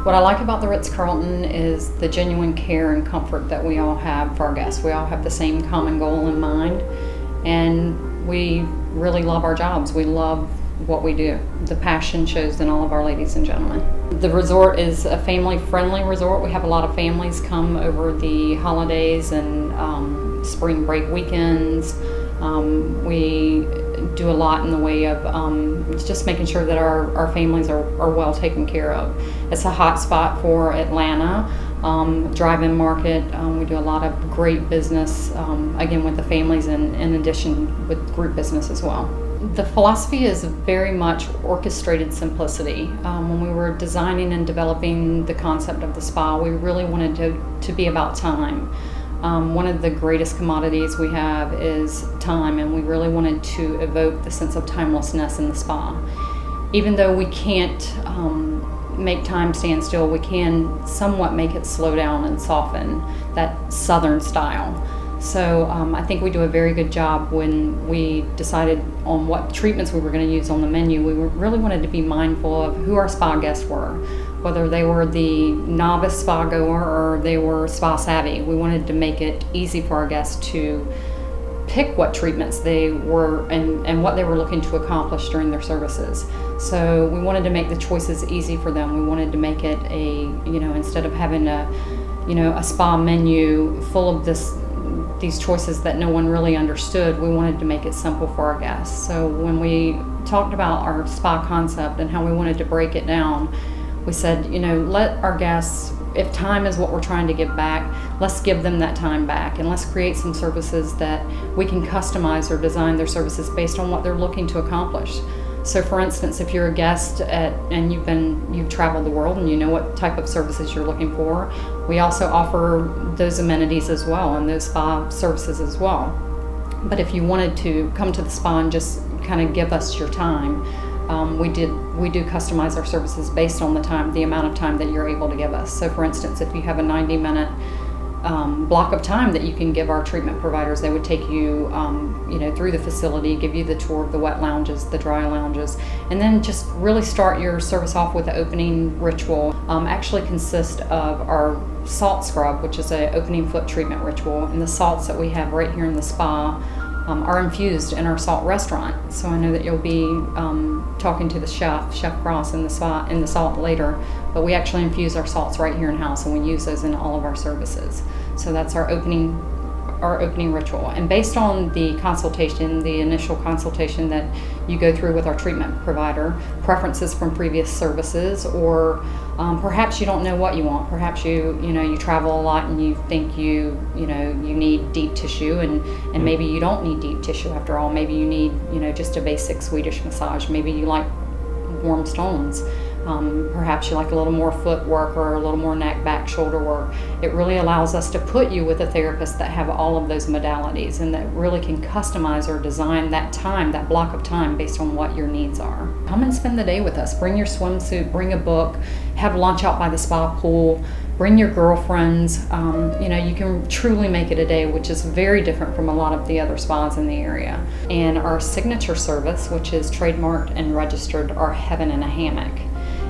What I like about the Ritz-Carlton is the genuine care and comfort that we all have for our guests. We all have the same common goal in mind, and we really love our jobs. We love what we do. The passion shows in all of our ladies and gentlemen. The resort is a family-friendly resort. We have a lot of families come over the holidays and spring break weekends. We do a lot in the way of just making sure that our families are well taken care of. It's a hot spot for Atlanta. Drive-in market. We do a lot of great business, again, with the families, and in addition with group business as well. The philosophy is very much orchestrated simplicity. When we were designing and developing the concept of the spa, we really wanted to be about time. One of the greatest commodities we have is time, and we really wanted to evoke the sense of timelessness in the spa. Even though we can't make time stand still, we can somewhat make it slow down and soften, that southern style. So I think we do a very good job when we decided on what treatments we were going to use on the menu. We really wanted to be mindful of who our spa guests were, whether they were the novice spa goer or they were spa savvy. We wanted to make it easy for our guests to pick what treatments they were and what they were looking to accomplish during their services. So we wanted to make the choices easy for them. We wanted to make it instead of having a spa menu full of these choices that no one really understood, we wanted to make it simple for our guests. So when we talked about our spa concept and how we wanted to break it down, we said, let our guests, if time is what we're trying to give back, let's give them that time back, and let's create some services that we can customize or design their services based on what they're looking to accomplish. So for instance, if you're a guest and you've traveled the world and you know what type of services you're looking for, we also offer those amenities as well and those spa services as well. But if you wanted to come to the spa and just kind of give us your time, we do customize our services based on the amount of time that you're able to give us. So for instance, if you have a 90-minute block of time that you can give our treatment providers, they would take you through the facility, give you the tour of the wet lounges, the dry lounges, and then just really start your service off with the opening ritual. Actually consists of our salt scrub, which is an opening foot treatment ritual, and the salts that we have right here in the spa are infused in our salt restaurant. So I know that you'll be talking to the Chef Cross in the salt later, but we actually infuse our salts right here in house, and we use those in all of our services. So that's our opening ritual. And based on the initial consultation that you go through with our treatment provider, preferences from previous services, or perhaps you don't know what you want. Perhaps you travel a lot and you think you need deep tissue, and maybe you don't need deep tissue after all. Maybe you need just a basic Swedish massage. Maybe you like warm stones. Perhaps you like a little more footwork or a little more neck, back, shoulder work. It really allows us to put you with a therapist that have all of those modalities and that really can customize or design that time, that block of time, based on what your needs are. Come and spend the day with us. Bring your swimsuit, bring a book, have lunch out by the spa pool, bring your girlfriends. You can truly make it a day, which is very different from a lot of the other spas in the area. And our signature service, which is trademarked and registered, our Heaven in a Hammock.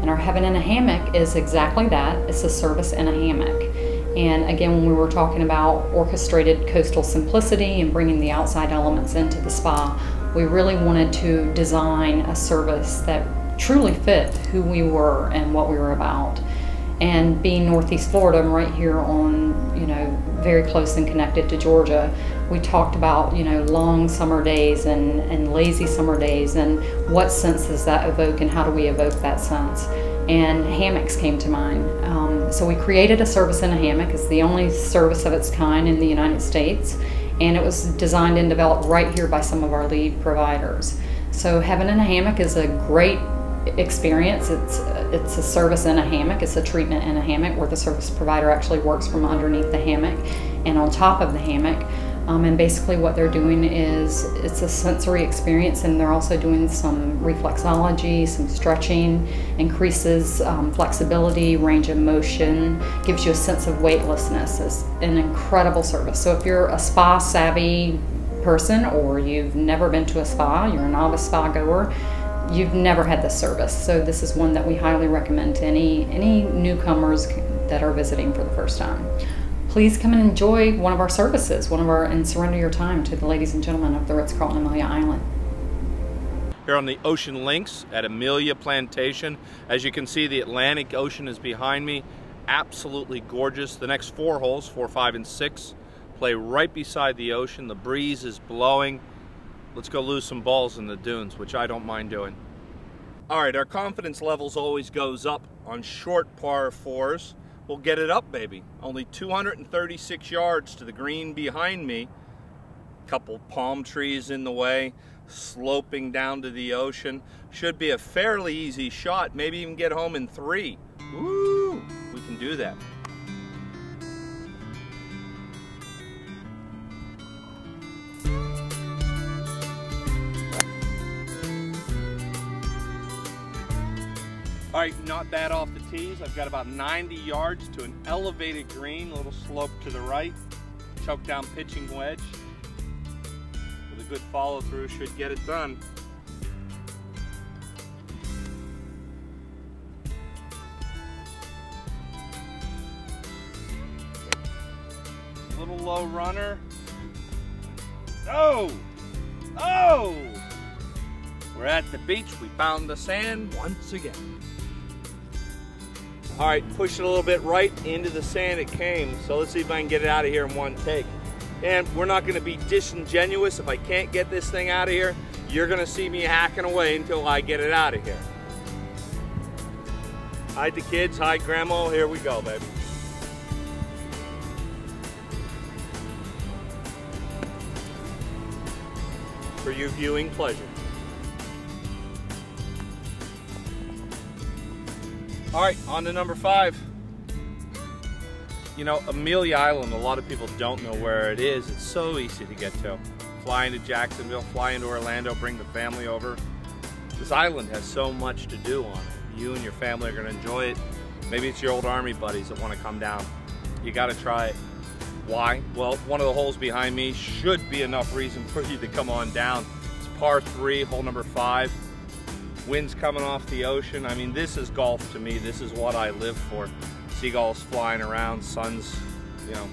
And our Heaven in a Hammock is exactly that. It's a service in a hammock. And again, when we were talking about orchestrated coastal simplicity and bringing the outside elements into the spa, we really wanted to design a service that truly fit who we were and what we were about. And being Northeast Florida and right here on, very close and connected to Georgia, we talked about, long summer days and lazy summer days, and what sense does that evoke and how do we evoke that sense? And hammocks came to mind. So we created a service in a hammock. It's the only service of its kind in the United States, and it was designed and developed right here by some of our lead providers. So Heaven in a Hammock is a great experience. It's a service in a hammock. It's a treatment in a hammock where the service provider actually works from underneath the hammock and on top of the hammock. And basically what they're doing is it's a sensory experience, and they're also doing some reflexology, some stretching, increases flexibility, range of motion, gives you a sense of weightlessness. It's an incredible service. So if you're a spa savvy person or you've never been to a spa, you're a novice spa goer, you've never had this service. So this is one that we highly recommend to any newcomers that are visiting for the first time. Please come and enjoy one of our services, and surrender your time to the ladies and gentlemen of the Ritz-Carlton Amelia Island. Here on the Ocean Links at Amelia Plantation. As you can see, the Atlantic Ocean is behind me. Absolutely gorgeous. The next 4 holes, 4, 5, and 6, play right beside the ocean. The breeze is blowing. Let's go lose some balls in the dunes, which I don't mind doing. All right, our confidence levels always goes up on short par 4s. We'll get it up, baby. Only 236 yards to the green behind me. Couple palm trees in the way, sloping down to the ocean. Should be a fairly easy shot, maybe even get home in 3. Woo! We can do that. All right, not bad off the tees. I've got about 90 yards to an elevated green, a little slope to the right. Choke down pitching wedge. With a good follow through, should get it done. Little low runner. Oh! Oh! We're at the beach. We found the sand once again. All right, push it a little bit right into the sand it came. So let's see if I can get it out of here in one take. And we're not gonna be disingenuous. If I can't get this thing out of here, you're gonna see me hacking away until I get it out of here. Hide the kids, hide grandma, here we go, baby. For your viewing pleasure. All right, on to number 5. You know, Amelia Island, a lot of people don't know where it is. It's so easy to get to. Fly into Jacksonville, fly into Orlando, bring the family over. This island has so much to do on it. You and your family are gonna enjoy it. Maybe it's your old Army buddies that wanna come down. You gotta try it. Why? Well, one of the holes behind me should be enough reason for you to come on down. It's par 3, hole number 5. Wind's coming off the ocean. I mean, this is golf to me. This is what I live for. Seagulls flying around, sun's, you know,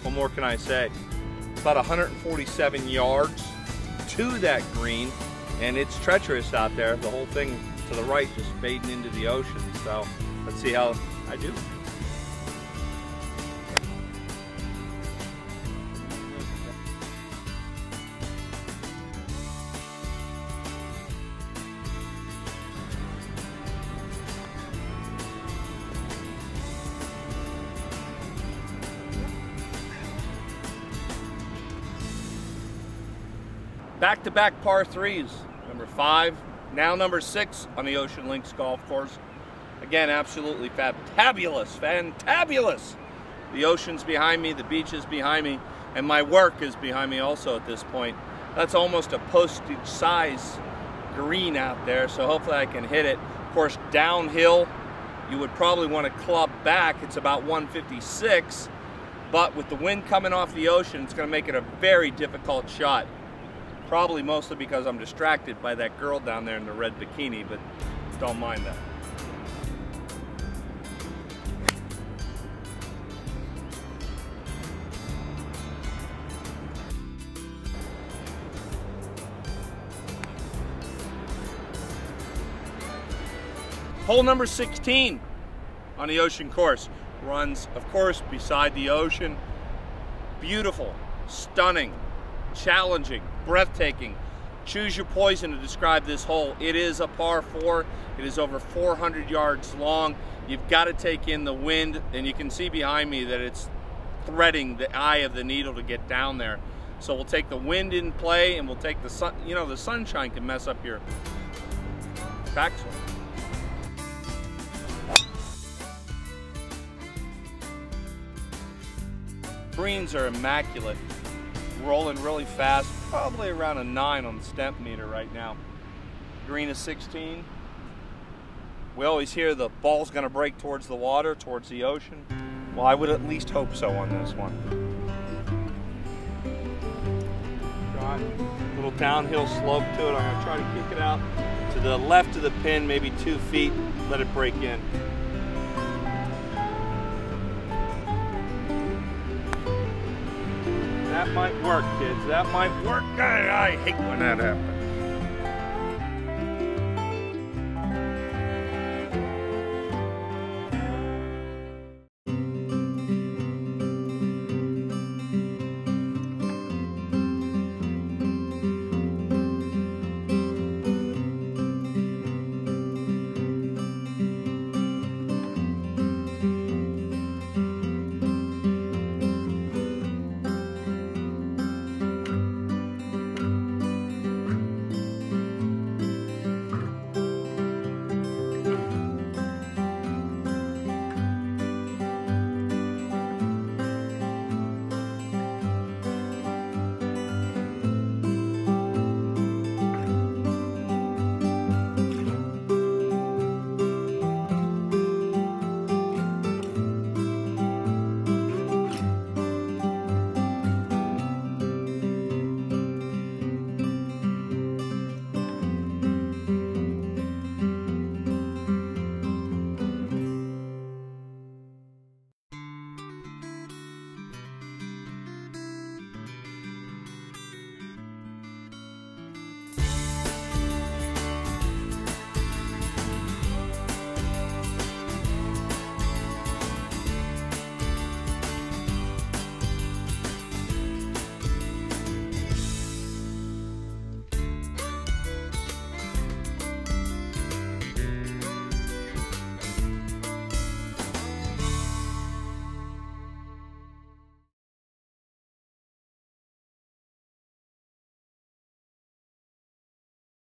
what more can I say? About 147 yards to that green, and it's treacherous out there. The whole thing to the right just fading into the ocean. So let's see how I do. Back-to-back par 3s, number 5, now number 6 on the Ocean Links golf course. Again, absolutely fantabulous. The ocean's behind me, the beach is behind me, and my work is behind me also at this point. That's almost a postage size green out there, so hopefully I can hit it. Of course, downhill, you would probably want to club back. It's about 156, but with the wind coming off the ocean, it's going to make it a very difficult shot. Probably mostly because I'm distracted by that girl down there in the red bikini, but don't mind that. Hole number 16 on the ocean course runs, of course, beside the ocean. Beautiful, stunning, challenging, breathtaking. Choose your poison to describe this hole. It is a par 4. It is over 400 yards long. You've got to take in the wind, and you can see behind me that it's threading the eye of the needle to get down there. So we'll take the wind in play, and we'll take the sun. You know, the sunshine can mess up your backswing. Greens are immaculate. Rolling really fast, probably around a 9 on the stemp meter right now. Green is 16. We always hear the ball's gonna break towards the water, towards the ocean. Well, I would at least hope so on this one. Got a little downhill slope to it. I'm gonna try to kick it out to to the left of the pin, maybe 2 feet, let it break in. That might work, kids. That might work. I hate when that happens.